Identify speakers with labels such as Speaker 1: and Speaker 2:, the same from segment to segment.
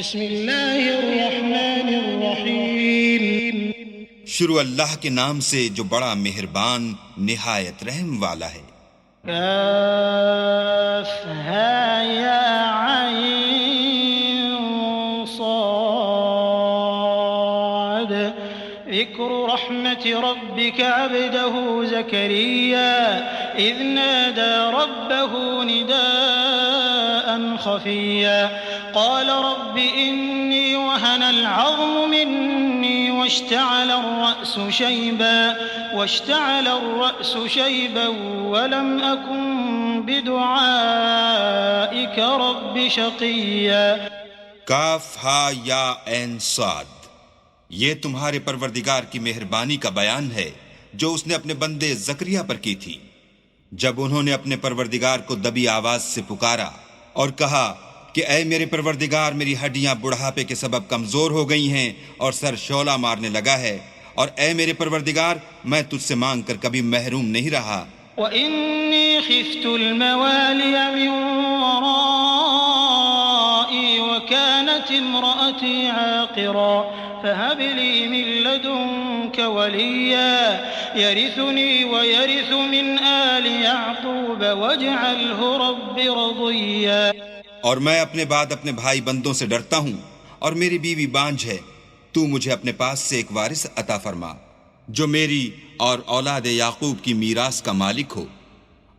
Speaker 1: بسم اللہ الرحمن الرحیم
Speaker 2: شروع اللہ کے نام سے جو بڑا مہربان نہایت رحم والا ہے۔
Speaker 1: کاف ہا یا عین صاد ذکر رحمت ربک عبده زکریا اذ نادى ربه نداء خفیا قال رب إني وهن العظم مني واشتعل الرأس شيبا ولم أكن بدعائك رب شقيا۔
Speaker 2: کاف ہا یا عین صاد، یہ تمہارے پروردگار کی مہربانی کا بیان ہے جو اس نے اپنے بندے زکریا پر کی تھی جب انہوں نے اپنے پروردگار کو دبی آواز سے پکارا اور کہا کہ اے میرے پروردگار، میری ہڈیاں بڑھاپے کے سبب کمزور ہو گئی ہیں اور سر شعلہ مارنے لگا ہے، اور اے میرے پروردگار میں تجھ سے مانگ کر کبھی محروم نہیں رہا۔
Speaker 1: وَإِنِّي خِفْتُ الْمَوَالِيَ مِنْ وَرَائِي وَكَانَتِ امْرَأَتِي عَاقِرًا فَهَبْ لِي مِن لَّدُنكَ وَلِيًّا يَرِثُنِي وَيَرِثُ مِنْ آلِ يَعْقُوبَ وَاجْعَلْهُ رَبِّ رَضِيًّا۔
Speaker 2: اور میں اپنے بعد اپنے بھائی بندوں سے ڈرتا ہوں، اور میری بیوی بانجھ ہے، تو مجھے اپنے پاس سے ایک وارث عطا فرما جو میری اور اولاد یعقوب کی میراث کا مالک ہو،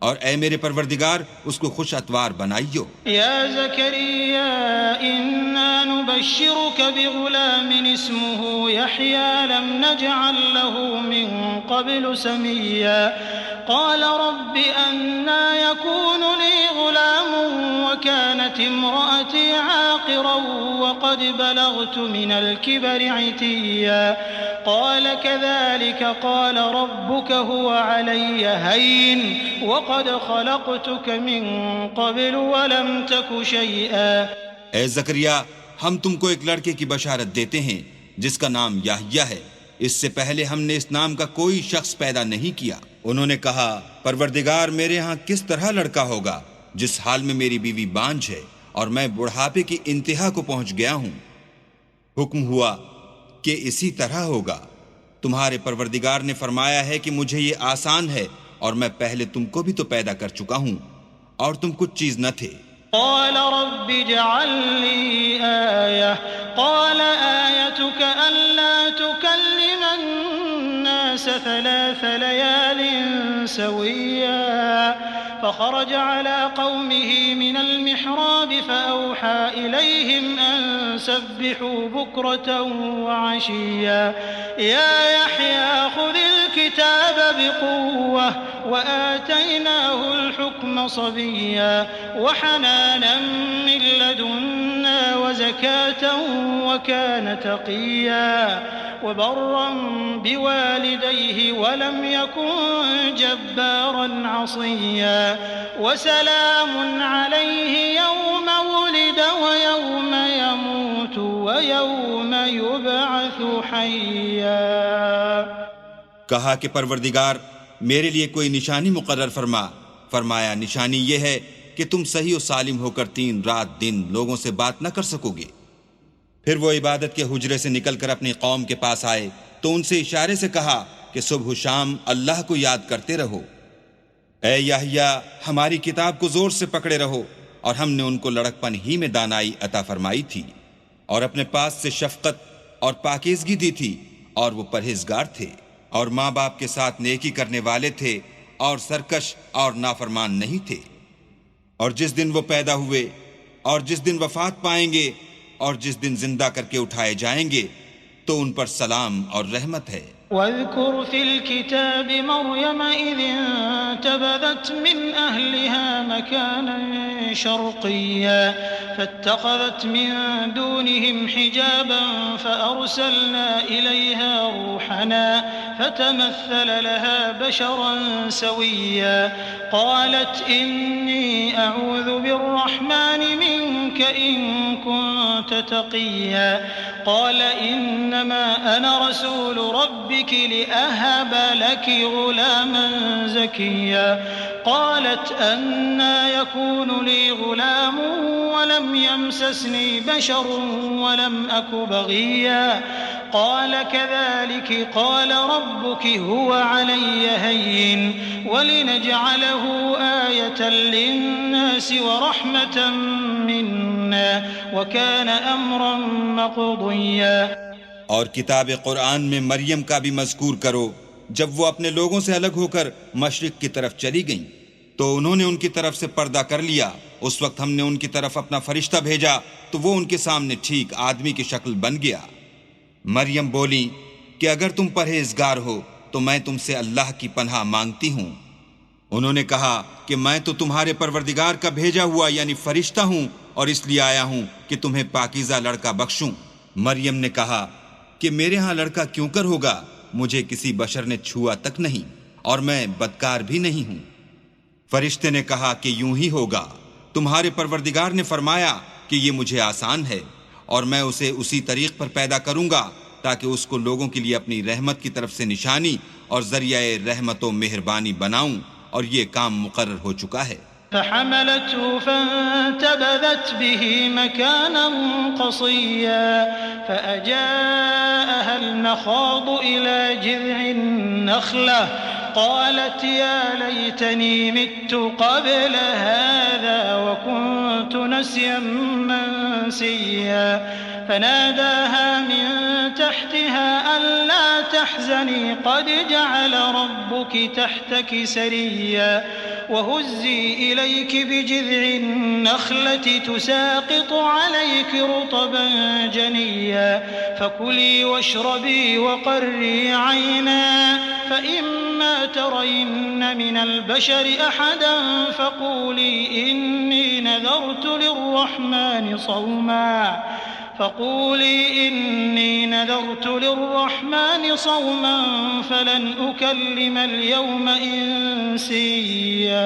Speaker 2: اور اے میرے پروردگار اس کو خوش اتوار بنائیو۔
Speaker 1: یا زکریا انا نبشرک بغلام اسمه یحیی لم نجعل له من قبل سمیا قال رب أنا يكون لي غلام وكانت امرأتي عاقرا وقد بلغت من الكبر عتيا قال كذلك قال ربك هو علي هين وقد خلقتك من قبل ولم تك شيئا۔
Speaker 2: اے زکریا، ہم تم کو ایک لڑکے کی بشارت دیتے ہیں جس کا نام یحییٰ ہے، اس سے پہلے ہم نے اس نام کا کوئی شخص پیدا نہیں کیا۔ انہوں نے کہا پروردگار میرے ہاں کس طرح لڑکا ہوگا جس حال میں میری بیوی بانجھ ہے اور میں بڑھاپے کی انتہا کو پہنچ گیا ہوں۔ حکم ہوا کہ اسی طرح ہوگا، تمہارے پروردگار نے فرمایا ہے کہ مجھے یہ آسان ہے اور میں پہلے تم کو بھی تو پیدا کر چکا ہوں اور تم کچھ چیز نہ تھے۔
Speaker 1: قال رب اجعل لي آية قال آيتك ألا تكلم الناس 3 ليال سويا فخرج على قومه من المحراب فأوحى إليهم أن سبحوا بكرة وعشيا يا يحيى خذ الكتاب بقوة وآتيناه الحكم صبيا وحنانا من لدنا وزكاة وكان تقيا وبرا بوالديه ولم يكن جبارا عصيا وسلام عليه يوم ولد ويوم يموت ويوم يبعث حيا۔
Speaker 2: کہا کہ پروردگار میرے لیے کوئی نشانی مقرر فرمایا نشانی یہ ہے کہ تم صحیح و سالم ہو کر 3 رات دن لوگوں سے بات نہ کر سکو گے۔ پھر وہ عبادت کے حجرے سے نکل کر اپنی قوم کے پاس آئے تو ان سے اشارے سے کہا کہ صبح و شام اللہ کو یاد کرتے رہو۔ اے یحییٰ ہماری کتاب کو زور سے پکڑے رہو، اور ہم نے ان کو لڑکپن ہی میں دانائی عطا فرمائی تھی اور اپنے پاس سے شفقت اور پاکیزگی دی تھی، اور وہ پرہیزگار تھے اور ماں باپ کے ساتھ نیکی کرنے والے تھے اور سرکش اور نافرمان نہیں تھے۔ اور جس دن وہ پیدا ہوئے اور جس دن وفات پائیں گے اور جس دن زندہ کر کے اٹھائے جائیں گے تو ان پر سلام اور رحمت ہے۔
Speaker 1: واذكر في الكتاب مريم إذ انتبذت من أهلها مكانا شرقيا فاتخذت من دونهم حجابا فأرسلنا إليها روحنا فتمثل لها بشرا سويا قالت إني أعوذ بالرحمن منك إن كنت تقيا قال إنما أنا رسول ربك لأهب لك غلاما زكيا قالت أنى يكون لي غلام ولم يمسسني بشر ولم أك بغيا قال كذلك قال ربك هو علي هين ولنجعله آية للناس ورحمة منا وكان أمرا مقضيا۔
Speaker 2: اور کتاب قرآن میں مریم کا بھی مذکور کرو، جب وہ اپنے لوگوں سے الگ ہو کر مشرق کی طرف چلی گئیں تو انہوں نے ان کی طرف سے پردہ کر لیا۔ اس وقت ہم نے ان کی طرف اپنا فرشتہ بھیجا تو وہ ان کے سامنے ٹھیک آدمی کی شکل بن گیا۔ مریم بولی کہ اگر تم پرہیزگار ہو تو میں تم سے اللہ کی پناہ مانگتی ہوں۔ انہوں نے کہا کہ میں تو تمہارے پروردگار کا بھیجا ہوا یعنی فرشتہ ہوں اور اس لیے آیا ہوں کہ تمہیں پاکیزہ لڑکا بخشوں۔ مریم نے کہا کہ میرے ہاں لڑکا کیوں کر ہوگا، مجھے کسی بشر نے چھوا تک نہیں اور میں بدکار بھی نہیں ہوں۔ فرشتے نے کہا کہ یوں ہی ہوگا، تمہارے پروردگار نے فرمایا کہ یہ مجھے آسان ہے اور میں اسے اسی طریق پر پیدا کروں گا تاکہ اس کو لوگوں کے لیے اپنی رحمت کی طرف سے نشانی اور ذریعہ رحمت و مہربانی بناؤں، اور یہ کام مقرر ہو چکا ہے۔
Speaker 1: فحملته فانتبذت به مكانا قصيا فأجاءها المخاض إلى جذع النخلة قالت يا ليتني مت قبل هذا وكنت نسيا منسيا فناداها من تحتها ألا تحزني قد جعل ربك تحتك سريا وهزي إليك بجذع النخلة تساقط عليك رطبا جنيا فكلي واشربي وقري عينا فإما ترين من البشر أحدا فقولي إني نذرت للرحمن صوما فلن أكلم اليوم إنسيا۔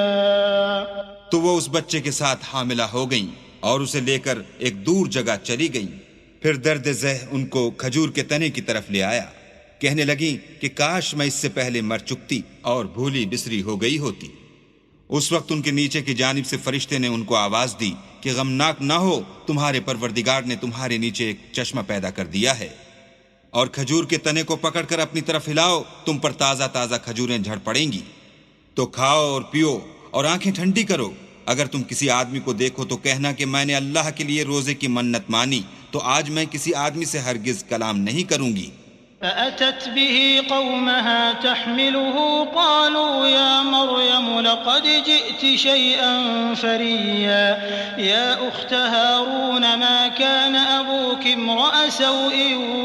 Speaker 2: تو وہ اس بچے کے ساتھ حاملہ ہو گئیں اور اسے لے کر ایک دور جگہ چلی گئیں۔ پھر درد ذہ ان کو کھجور کے تنے کی طرف لے آیا، کہنے لگیں کہ کاش میں اس سے پہلے مر چکتی اور بھولی بسری ہو گئی ہوتی۔ اس وقت ان کے نیچے کی جانب سے فرشتے نے ان کو آواز دی کہ غمناک نہ ہو، تمہارے پروردگار نے تمہارے نیچے ایک چشمہ پیدا کر دیا ہے، اور کھجور کے تنے کو پکڑ کر اپنی طرف ہلاؤ، تم پر تازہ تازہ کھجوریں جھڑ پڑیں گی، تو کھاؤ اور پیو اور آنکھیں ٹھنڈی کرو۔ اگر تم کسی آدمی کو دیکھو تو کہنا کہ میں نے اللہ کے لیے روزے کی منت مانی، تو آج میں کسی آدمی سے ہرگز کلام نہیں کروں گی۔
Speaker 1: فأتت به قومها تحمله قالوا يا مريم لقد جئت شيئا فريا يا أخت هارون ما كان أبوك امرأ سوء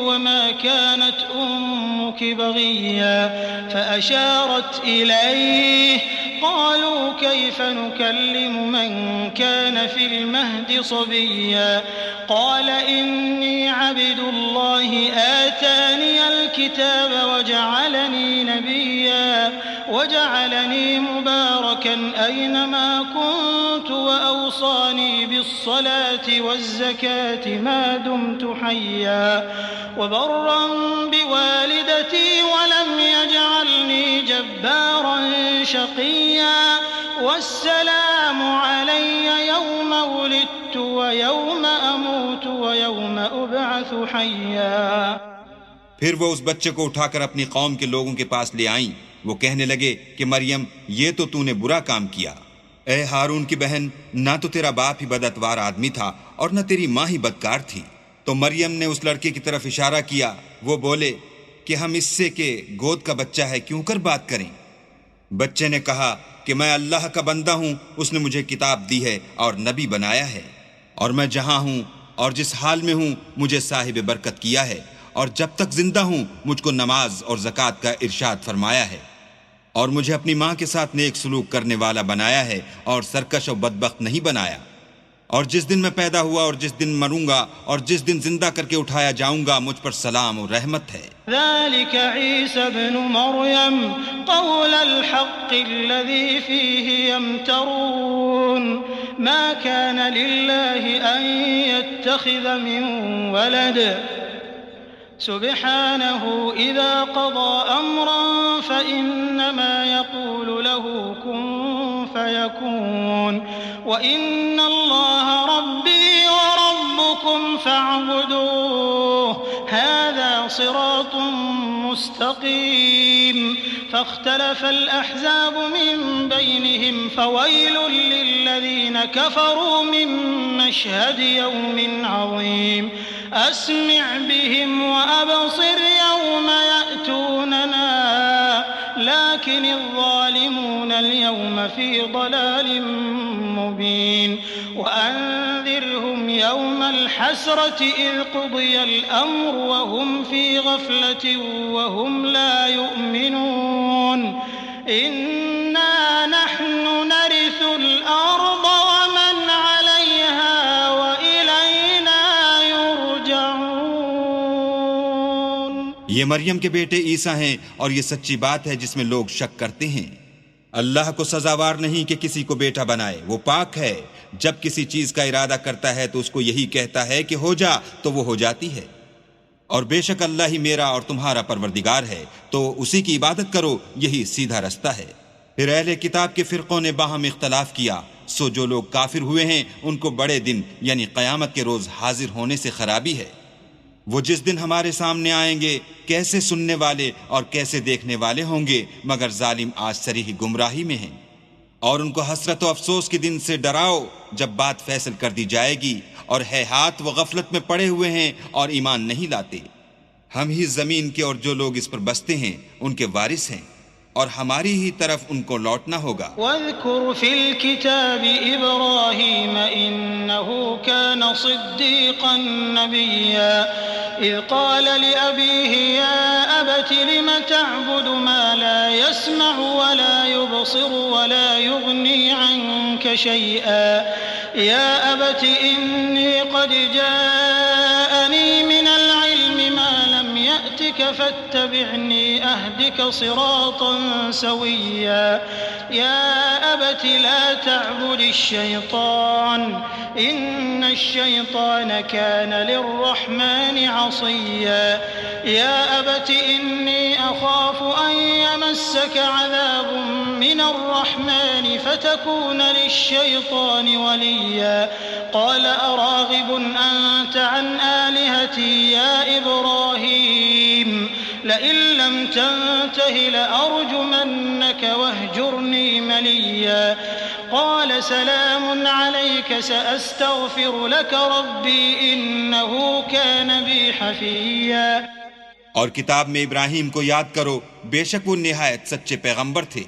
Speaker 1: وما كانت أمك بغيا فأشارت إليه قالوا كيف نكلم من كان في المهد صبيا قال إني عبد الله آتاني الكتاب وجعلني نبيا وجعلني مباركا أينما كنت وأوصاني بالصلاة والزكاة ما دمت حيا وبرا بوالدتي ولم يجعلني جبارا شقيا والسلام علي يوم ولدت ويوم أموت ويوم أبعث حيا۔
Speaker 2: پھر وہ اس بچے کو اٹھا کر اپنی قوم کے لوگوں کے پاس لے آئیں۔ وہ کہنے لگے کہ مریم یہ تو نے برا کام کیا، اے ہارون کی بہن، نہ تو تیرا باپ ہی بداتوار آدمی تھا اور نہ تیری ماں ہی بدکار تھی۔ تو مریم نے اس لڑکے کی طرف اشارہ کیا، وہ بولے کہ ہم اس سے کہ گود کا بچہ ہے کیوں کر بات کریں؟ بچے نے کہا کہ میں اللہ کا بندہ ہوں، اس نے مجھے کتاب دی ہے اور نبی بنایا ہے، اور میں جہاں ہوں اور جس حال میں ہوں مجھے صاحب برکت کیا ہے، اور جب تک زندہ ہوں مجھ کو نماز اور زکوٰۃ کا ارشاد فرمایا ہے، اور مجھے اپنی ماں کے ساتھ نیک سلوک کرنے والا بنایا ہے اور سرکش و بدبخت نہیں بنایا، اور جس دن میں پیدا ہوا اور جس دن مروں گا اور جس دن زندہ کر کے اٹھایا جاؤں گا مجھ پر سلام و رحمت ہے۔
Speaker 1: ذلك عيسى ابن مريم قول الحق الذي فيه يمترون ما كان لله أن يتخذ من ولد سبحانه إذا قضى أمرا فإنما يقول له كن فيكون وإن الله ربي وربكم فاعبدوه هذا صراط مستقيم فاختلف الأحزاب من بينهم فويل للذين كفروا من مشهد يوم عظيم أسمع بهم وأبصر يوم يأتوننا لكن الظالمون اليوم في ضلال مبين وأنذرهم يوم الحسرة إذ قضي الأمر وهم في غفلة وهم لا يؤمنون إنا نحن نرث الأرض ومن عليها وإلينا يرجعون.
Speaker 2: یہ مریم کے بیٹے عیسیٰ ہیں اور یہ سچی بات ہے جس میں لوگ شک کرتے ہیں. اللہ کو سزاوار نہیں کہ کسی کو بیٹا بنائے، وہ پاک ہے. جب کسی چیز کا ارادہ کرتا ہے تو اس کو یہی کہتا ہے کہ ہو جا تو وہ ہو جاتی ہے. اور بے شک اللہ ہی میرا اور تمہارا پروردگار ہے، تو اسی کی عبادت کرو، یہی سیدھا رستہ ہے. پھر اہل کتاب کے فرقوں نے باہم اختلاف کیا، سو جو لوگ کافر ہوئے ہیں ان کو بڑے دن یعنی قیامت کے روز حاضر ہونے سے خرابی ہے. وہ جس دن ہمارے سامنے آئیں گے کیسے سننے والے اور کیسے دیکھنے والے ہوں گے، مگر ظالم آج صریح گمراہی میں ہیں. اور ان کو حسرت و افسوس کے دن سے ڈراؤ جب بات فیصل کر دی جائے گی، اور ہے ہاتھ وہ غفلت میں پڑے ہوئے ہیں اور ایمان نہیں لاتے. ہم ہی زمین کے اور جو لوگ اس پر بستے ہیں ان کے وارث ہیں، اور ہماری ہی طرف ان کو لوٹنا ہوگا.
Speaker 1: واذكر في الكتاب إبراهيم إنه كان صديقا نبيا إذ قال لأبيه يا أبت لم تعبد ما لا يسمع ولا يبصر ولا يغني عنك شيئا يا أبت إني قد جاءني من العلم ما لم يأتك فاتبعني أهدك صراطا سويا يا أبت لا تعبد الشيطان إن الشيطان كان للرحمن عصيا يا أبت إني أخاف أن يمسك عذاب من الرحمن فتكون للشيطان وليا قال أراغب أنت عن آلهتي يا إبراهيم لئن لم تنته لأرجمنك واهجرني مليا قال سلام عليك سأستغفر لك ربي إنه كان بي حفيا.
Speaker 2: اور کتاب میں ابراہیم کو یاد کرو، بے شک وہ نہایت سچے پیغمبر تھے.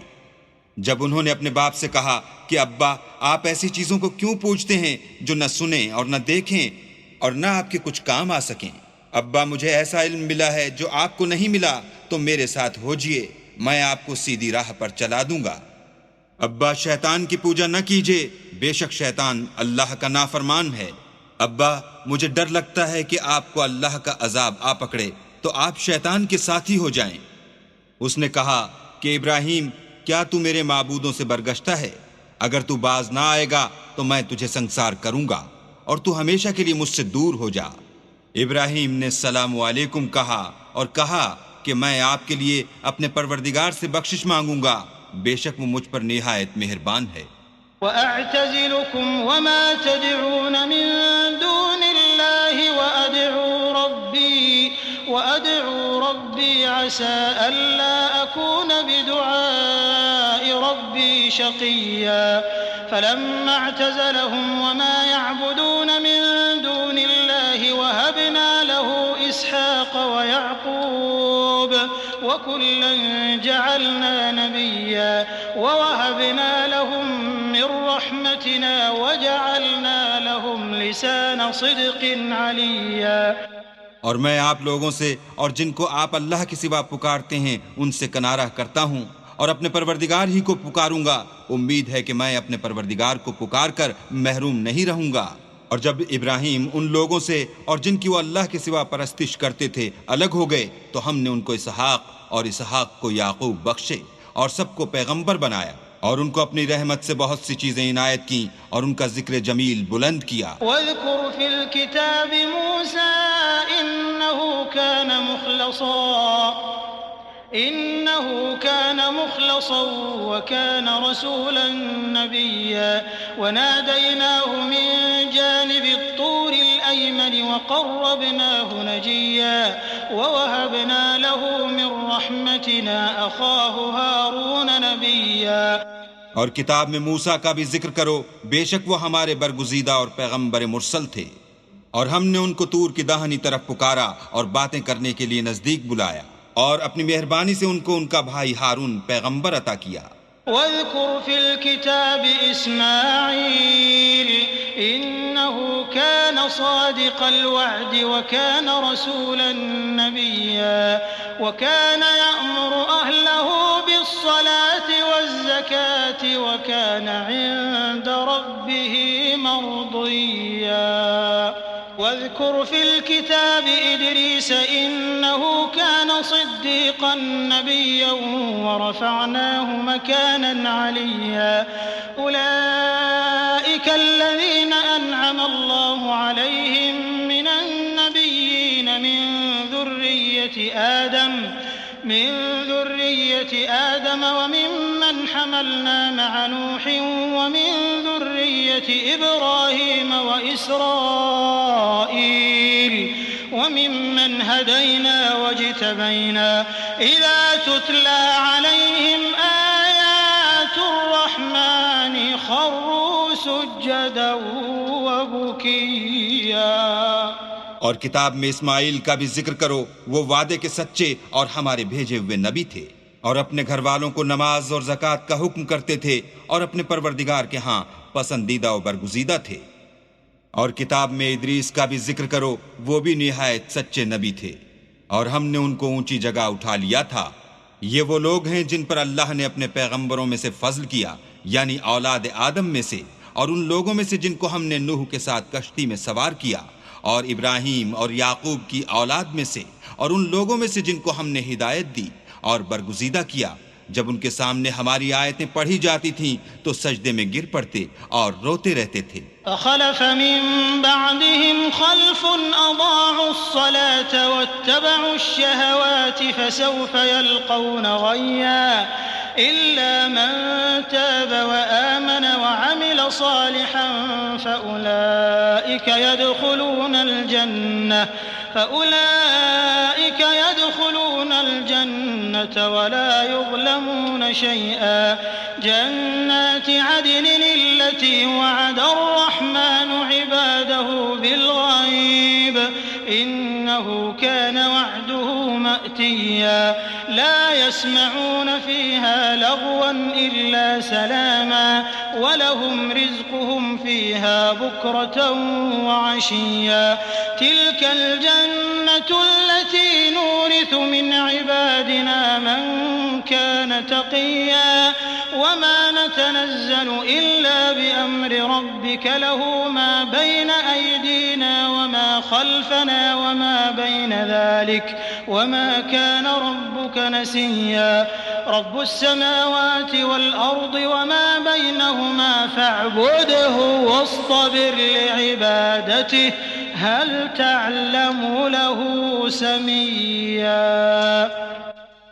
Speaker 2: جب انہوں نے اپنے باپ سے کہا کہ ابا آپ ایسی چیزوں کو کیوں پوچھتے ہیں جو نہ سنیں اور نہ دیکھیں اور نہ آپ کے کچھ کام آ سکیں. ابا مجھے ایسا علم ملا ہے جو آپ کو نہیں ملا، تو میرے ساتھ ہوجئے، میں آپ کو سیدھی راہ پر چلا دوں گا. ابا شیطان کی پوجا نہ کیجئے، بے شک شیطان اللہ کا نافرمان ہے. ابا مجھے ڈر لگتا ہے کہ آپ کو اللہ کا عذاب آ پکڑے تو آپ شیطان کے ساتھی ہو جائیں. اس نے کہا کہ ابراہیم کیا تو میرے معبودوں سے برگشتہ ہے؟ اگر تو باز نہ آئے گا تو میں تجھے سنسار کروں گا اور تو ہمیشہ کے لیے مجھ سے دور ہو جا. ابراہیم نے السلام علیکم کہا اور کہا کہ میں آپ کے لیے اپنے پروردگار سے بخشش مانگوں گا، بے شک وہ مجھ پر نہایت مہربان ہے.
Speaker 1: وَأَعْتَزِلُكُمْ وَمَا تَدْعُونَ مِن دُونِ اللَّهِ وَأَدْعُو رَبِّي عَسَىٰ أَلَّا أَكُونَ بِدُعَاءِ رَبِّي شَقِيًّا. فَلَمَّا اعْتَزَلَهُمْ وَمَا يَعْبُدُونَ مِن دُونِ اللَّهِ وَهَبْنَا لَهُ إِسْحَاقَ وَيَعْقُوبَ وَكُلًّا جَعَلْنَا نَبِيًّا وَوَهَبْنَا لَهُم مِّن رَّحْمَتِنَا وَجَعَلْنَا لَهُمْ لِسَانَ صِدْقٍ عَلِيًّا.
Speaker 2: اور میں آپ لوگوں سے اور جن کو آپ اللہ کے سوا پکارتے ہیں ان سے کنارہ کرتا ہوں اور اپنے پروردگار ہی کو پکاروں گا. امید ہے کہ میں اپنے پروردگار کو پکار کر محروم نہیں رہوں گا. اور جب ابراہیم ان لوگوں سے اور جن کی وہ اللہ کے سوا پرستش کرتے تھے الگ ہو گئے تو ہم نے ان کو اسحاق اور اسحاق کو یعقوب بخشے اور سب کو پیغمبر بنایا اور ان کو اپنی رحمت سے بہت سی چیزیں عنایت کی اور ان کا ذکر جمیل بلند کیا.
Speaker 1: وَاذْكُرْ فِي الْكِتَابِ مُوسَىٰ إِنَّهُ كَانَ إنه كان مخلصا وكان رسولا نبيا وناديناه من جانب الطور الأيمن وقربناه نجيا ووهبنا له من رحمتنا أخاه هارون نبيا.
Speaker 2: اور کتاب میں موسیٰ کا بھی ذکر کرو، بے شک وہ ہمارے برگزیدہ اور پیغمبر مرسل تھے، اور ہم نے ان کو طور کی داہنی طرف پکارا اور باتیں کرنے کے لیے نزدیک بلایا، اور اپنی مہربانی سے ان کو ان کا بھائی ہارون پیغمبر عطا کیا.
Speaker 1: واذكر في الكتاب إسماعيل إنه كان صادق الوعد وكان رسولا نبيا وكان يأمر أهله بالصلاة والزكاة وكان عند ربه مرضيا. واذكر في الكتاب إدريس إنه كان صديقا نبيا ورفعناه مكانا عليا. أولئك الذين أنعم الله عليهم من النبيين من ذرية آدم وممن حملنا مع نوح ومن ذرية إبراهيم وإسرائيل وممن هدينا واجتبينا إذا تتلى عليهم آيات الرحمن خروا سجدا وبكيا.
Speaker 2: اور کتاب میں اسماعیل کا بھی ذکر کرو، وہ وعدے کے سچے اور ہمارے بھیجے ہوئے نبی تھے، اور اپنے گھر والوں کو نماز اور زکوٰۃ کا حکم کرتے تھے، اور اپنے پروردگار کے ہاں پسندیدہ و برگزیدہ تھے. اور کتاب میں ادریس کا بھی ذکر کرو، وہ بھی نہایت سچے نبی تھے، اور ہم نے ان کو اونچی جگہ اٹھا لیا تھا. یہ وہ لوگ ہیں جن پر اللہ نے اپنے پیغمبروں میں سے فضل کیا، یعنی اولاد آدم میں سے، اور ان لوگوں میں سے جن کو ہم نے نوح کے ساتھ کشتی میں سوار کیا، اور ابراہیم اور یعقوب کی اولاد میں سے، اور ان لوگوں میں سے جن کو ہم نے ہدایت دی اور برگزیدہ کیا. جب ان کے سامنے ہماری آیتیں پڑھی جاتی تھیں تو سجدے میں گر پڑتے اور روتے رہتے تھے.
Speaker 1: فخلف من بعدهم خلف أضاعوا الصلاة واتبعوا الشهوات فسوف يلقون غيا إلا من تاب وآمن وعمل صالحا فأولئك يدخلون الجنة ولا يظلمون شيئا. جنات عدن التي وعد الرحمن عباده بالغيب إنه كان وعده مأتيا. لا يسمعون فيها لغوا إلا سلاما ولهم رزقهم فيها بكرة وعشيا. تلك الجنة التي نورث من عبادنا من كان تقيا وما نتنزل إلا بأمر ربك له ما بين أيدينا وما خلفنا وما بين ذلك وما كان ربك نسيا. رب السماوات والأرض وما بينهما فاعبده واصطبر لعبادته هل تعلم له سميا.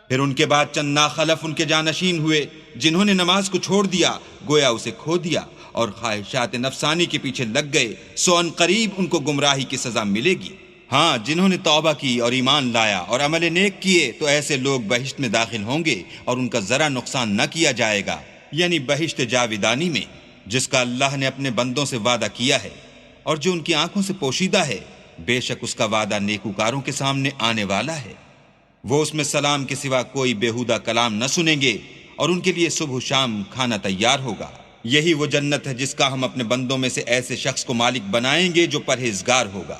Speaker 2: پھر ان کے بعد چند ناخلف ان کے جانشین ہوئے جنہوں نے نماز کو چھوڑ دیا، گویا اسے کھو دیا، اور خواہشات نفسانی کے پیچھے لگ گئے، سو ان قریب ان کو گمراہی کی سزا ملے گی. ہاں، جنہوں نے توبہ کی اور ایمان لایا اور عمل نیک کیے تو ایسے لوگ بہشت میں داخل ہوں گے اور ان کا ذرا نقصان نہ کیا جائے گا، یعنی بہشت جاویدانی میں، جس کا اللہ نے اپنے بندوں سے وعدہ کیا ہے اور جو ان کی آنکھوں سے پوشیدہ ہے. بے شک اس کا وعدہ نیکوکاروں کے سامنے آنے والا ہے. وہ اس میں سلام کے سوا کوئی بیہودہ کلام نہ سنیں گے اور ان کے لیے صبح و شام کھانا تیار ہوگا. یہی وہ جنت ہے جس کا ہم اپنے بندوں میں سے ایسے شخص کو مالک بنائیں گے جو پرہیزگار ہوگا.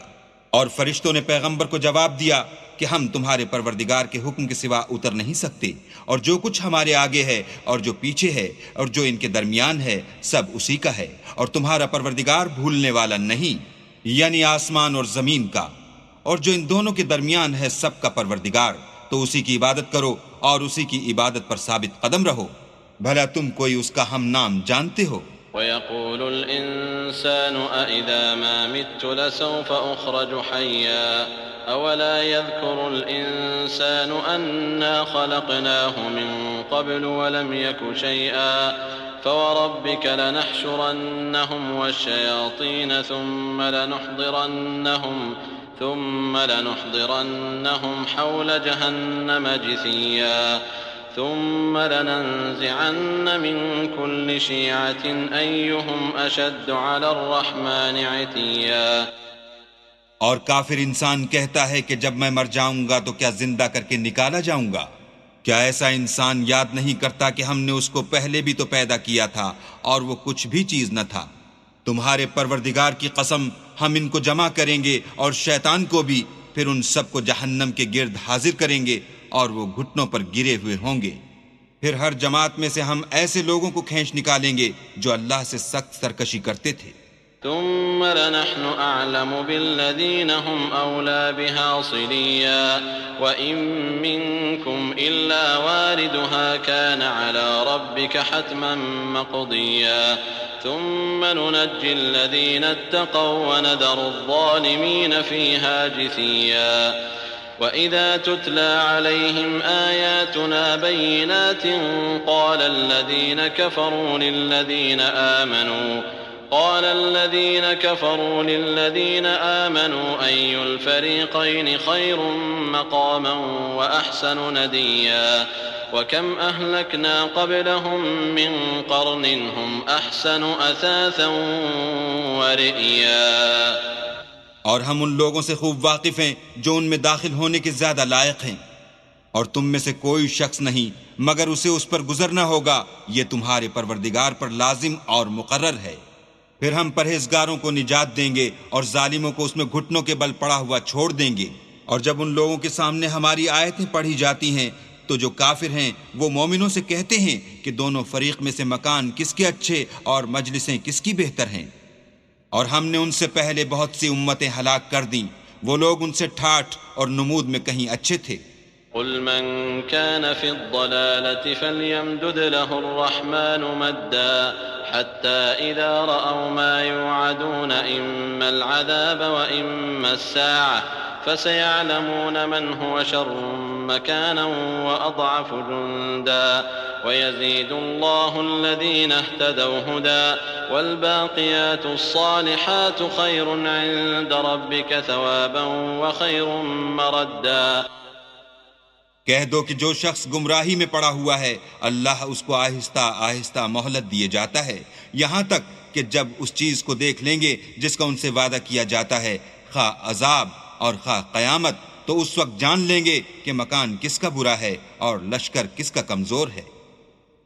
Speaker 2: اور فرشتوں نے پیغمبر کو جواب دیا کہ ہم تمہارے پروردگار کے حکم کے سوا اتر نہیں سکتے، اور جو کچھ ہمارے آگے ہے اور جو پیچھے ہے اور جو ان کے درمیان ہے سب اسی کا ہے، اور تمہارا پروردگار بھولنے والا نہیں، یعنی آسمان اور زمین کا اور جو ان دونوں کے درمیان ہے سب کا پروردگار. تو اسی کی عبادت کرو اور اسی کی عبادت پر ثابت قدم رہو. بھلا تم کوئی اس کا ہم نام جانتے ہو؟
Speaker 3: وَيَقُولُ الْإِنسَانُ أَإِذَا مَا مِتُّ لَسَوْفَ أُخْرَجُ حَيًّا أولا يذكر الإنسان أنا خلقناه من قبل ولم يك شيئا فوربك لنحشرنهم والشياطين ثم لنحضرنهم حول جهنم جثيا ثم لننزعن من كل شيعة أيهم أشد على الرحمن عتيا.
Speaker 2: اور کافر انسان کہتا ہے کہ جب میں مر جاؤں گا تو کیا زندہ کر کے نکالا جاؤں گا؟ کیا ایسا انسان یاد نہیں کرتا کہ ہم نے اس کو پہلے بھی تو پیدا کیا تھا اور وہ کچھ بھی چیز نہ تھا؟ تمہارے پروردگار کی قسم ہم ان کو جمع کریں گے اور شیطان کو بھی، پھر ان سب کو جہنم کے گرد حاضر کریں گے اور وہ گھٹنوں پر گرے ہوئے ہوں گے. پھر ہر جماعت میں سے ہم ایسے لوگوں کو کھینچ نکالیں گے جو اللہ سے سخت سرکشی کرتے تھے.
Speaker 3: ثم لنحن أعلم بالذين هم أولى بها صليا وإن منكم إلا واردها كان على ربك حتما مقضيا ثم ننجي الذين اتقوا وندر الظالمين فيها جثيا. وإذا تتلى عليهم آياتنا بينات قال الذين كفروا للذين آمنوا أي الفريقين خير مقاما وأحسن نديا. وكم أهلكنا قبلهم من قرن هم أحسن أثاثا ورئيا.
Speaker 2: اور ہم ان لوگوں سے خوب واقف ہیں جو ان میں داخل ہونے کے زیادہ لائق ہیں، اور تم میں سے کوئی شخص نہیں مگر اسے اس پر گزرنا ہوگا، یہ تمہارے پروردگار پر لازم اور مقرر ہے. پھر ہم پرہیزگاروں کو نجات دیں گے اور ظالموں کو اس میں گھٹنوں کے بل پڑا ہوا چھوڑ دیں گے. اور جب ان لوگوں کے سامنے ہماری آیتیں پڑھی جاتی ہیں تو جو کافر ہیں وہ مومنوں سے کہتے ہیں کہ دونوں فریق میں سے مکان کس کے اچھے اور مجلسیں کس کی بہتر ہیں. اور ہم نے ان سے پہلے بہت سی امتیں ہلاک کر دیں، وہ لوگ ان سے ٹھاٹھ اور نمود میں کہیں اچھے تھے.
Speaker 3: قل من كان في الضلالة فليمدد له الرحمن مدا حتى إذا رأوا ما يوعدون إما العذاب وإما الساعة فسيعلمون من هو شر مكانا وأضعف جندا ويزيد الله الذين اهتدوا هدى والباقيات الصالحات خير عند ربك ثوابا وخير مردا.
Speaker 2: کہہ دو کہ جو شخص گمراہی میں پڑا ہوا ہے اللہ اس کو آہستہ آہستہ مہلت دیے جاتا ہے، یہاں تک کہ جب اس چیز کو دیکھ لیں گے جس کا ان سے وعدہ کیا جاتا ہے، خواہ عذاب اور خواہ قیامت، تو اس وقت جان لیں گے کہ مکان کس کا برا ہے اور لشکر کس کا کمزور ہے.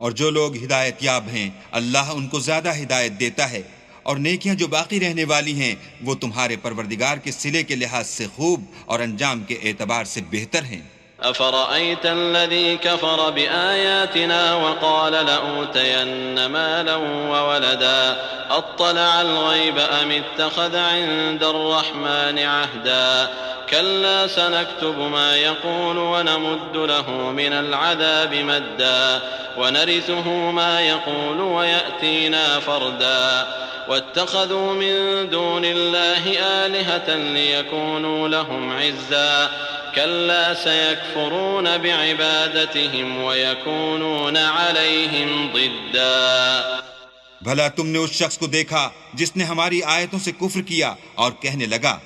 Speaker 2: اور جو لوگ ہدایت یاب ہیں اللہ ان کو زیادہ ہدایت دیتا ہے، اور نیکیاں جو باقی رہنے والی ہیں وہ تمہارے پروردگار کے صلے کے لحاظ سے خوب اور انجام کے اعتبار سے بہتر ہیں.
Speaker 3: أفرأيت الذي كفر بآياتنا وقال لأوتين مالا وولدا أطلع الغيب أم اتخذ عند الرحمن عهدا كلا سنكتب ما يقول ونمد له من العذاب مدا ونرثه ما يقول ويأتينا فردا واتخذوا من دون الله آلهة ليكونوا لهم عزا كلا سيكفرون بعبادتهم ويكونون عليهم ضدا.
Speaker 2: بھلا تم نے اس شخص کو دیکھا جس نے ہماری آیتوں سے کفر کیا اور کہنے لگا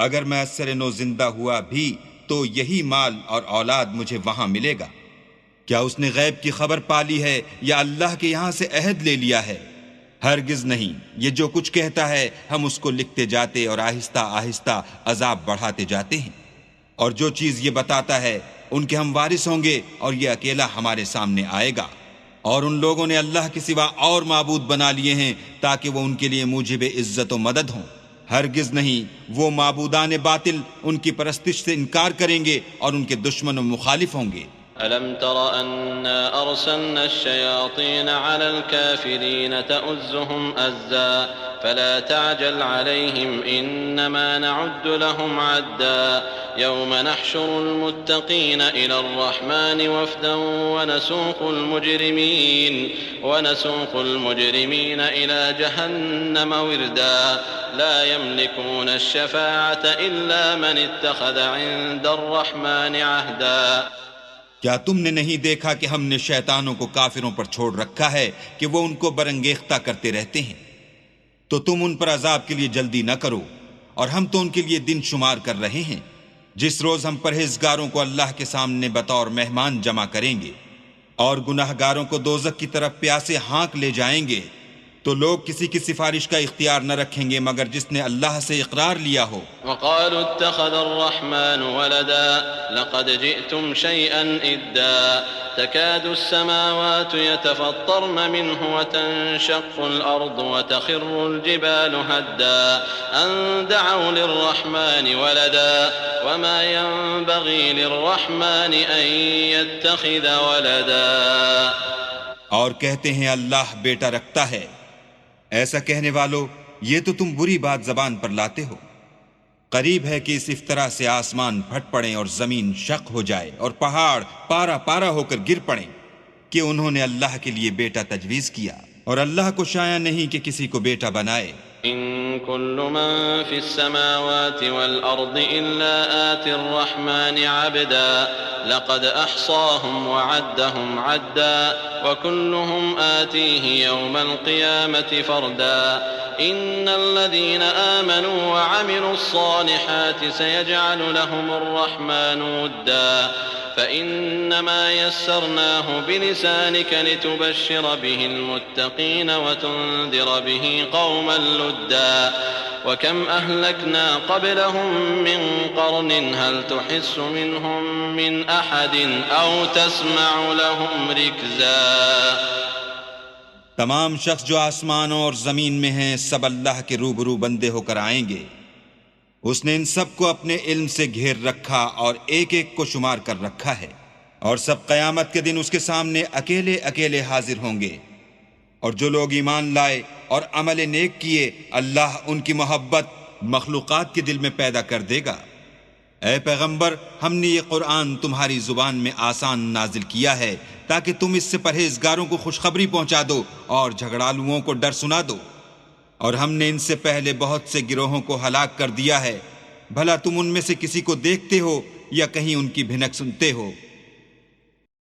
Speaker 2: اگر میں اثر نو زندہ ہوا بھی تو یہی مال اور اولاد مجھے وہاں ملے گا. کیا اس نے غیب کی خبر پالی ہے یا اللہ کے یہاں سے عہد لے لیا ہے؟ ہرگز نہیں. یہ جو کچھ کہتا ہے ہم اس کو لکھتے جاتے اور آہستہ آہستہ عذاب بڑھاتے جاتے ہیں. اور جو چیز یہ بتاتا ہے ان کے ہم وارث ہوں گے اور یہ اکیلا ہمارے سامنے آئے گا. اور ان لوگوں نے اللہ کے سوا اور معبود بنا لیے ہیں تاکہ وہ ان کے لیے موجب عزت و مدد ہوں. ہرگز نہیں. وہ معبودان باطل ان کی پرستش سے انکار کریں گے اور ان کے دشمن و مخالف ہوں گے.
Speaker 3: ألم تر أنا أرسلنا الشياطين على الكافرين تؤزهم أزا فلا تعجل عليهم إنما نعد لهم عدا يوم نحشر المتقين إلى الرحمن وفدا ونسوق المجرمين إلى جهنم وردا لا يملكون الشفاعة إلا من اتخذ عند الرحمن عهدا.
Speaker 2: کیا تم نے نہیں دیکھا کہ ہم نے شیطانوں کو کافروں پر چھوڑ رکھا ہے کہ وہ ان کو برانگیختہ کرتے رہتے ہیں؟ تو تم ان پر عذاب کے لیے جلدی نہ کرو، اور ہم تو ان کے لیے دن شمار کر رہے ہیں جس روز ہم پرہیزگاروں کو اللہ کے سامنے بطور مہمان جمع کریں گے اور گناہگاروں کو دوزخ کی طرف پیاسے ہانک لے جائیں گے، تو لوگ کسی کی سفارش کا اختیار نہ رکھیں گے مگر جس نے اللہ سے اقرار لیا ہو.
Speaker 3: وقالوا اتخذ الرحمن ولدا لقد جئتم شيئا إدا تكاد السماوات يتفطرن منه وتنشق الأرض وتخر الجبال هدا أن دعوا للرحمن ولدا وما ينبغي للرحمن أن يتخذ ولدا.
Speaker 2: اور کہتے ہیں اللہ بیٹا رکھتا ہے. ایسا کہنے والو، یہ تو تم بری بات زبان پر لاتے ہو. قریب ہے کہ اس افطرا سے آسمان پھٹ پڑیں اور زمین شق ہو جائے اور پہاڑ پارا پارا ہو کر گر پڑیں کہ انہوں نے اللہ کے لیے بیٹا تجویز کیا، اور اللہ کو شایع نہیں کہ کسی کو بیٹا بنائے.
Speaker 3: إن كل من في السماوات والأرض إلا آتي الرحمن عبدا لقد أحصاهم وعدهم عدا وكلهم آتيه يوم القيامة فردا. إن الذين آمنوا وعملوا الصالحات سيجعل لهم الرحمن ودا فإنما يسرناه بلسانك لتبشر به المتقين وتنذر به قوما لدا وكم أهلكنا قبلهم من قرن هل تحس منهم من أحد أو تسمع لهم ركزا.
Speaker 2: تمام شخص جو آسمانوں اور زمین میں ہیں سب اللہ کے روبرو بندے ہو کر آئیں گے. اس نے ان سب کو اپنے علم سے گھیر رکھا اور ایک ایک کو شمار کر رکھا ہے، اور سب قیامت کے دن اس کے سامنے اکیلے اکیلے حاضر ہوں گے. اور جو لوگ ایمان لائے اور عمل نیک کیے اللہ ان کی محبت مخلوقات کے دل میں پیدا کر دے گا. اے پیغمبر، ہم نے یہ قرآن تمہاری زبان میں آسان نازل کیا ہے تاکہ تم اس سے پرہیزگاروں کو خوشخبری پہنچا دو اور جھگڑالوؤں کو ڈر سنا دو. اور ہم نے ان سے پہلے بہت سے گروہوں کو ہلاک کر دیا ہے، بھلا تم ان میں سے کسی کو دیکھتے ہو یا کہیں ان کی بھنک سنتے ہو؟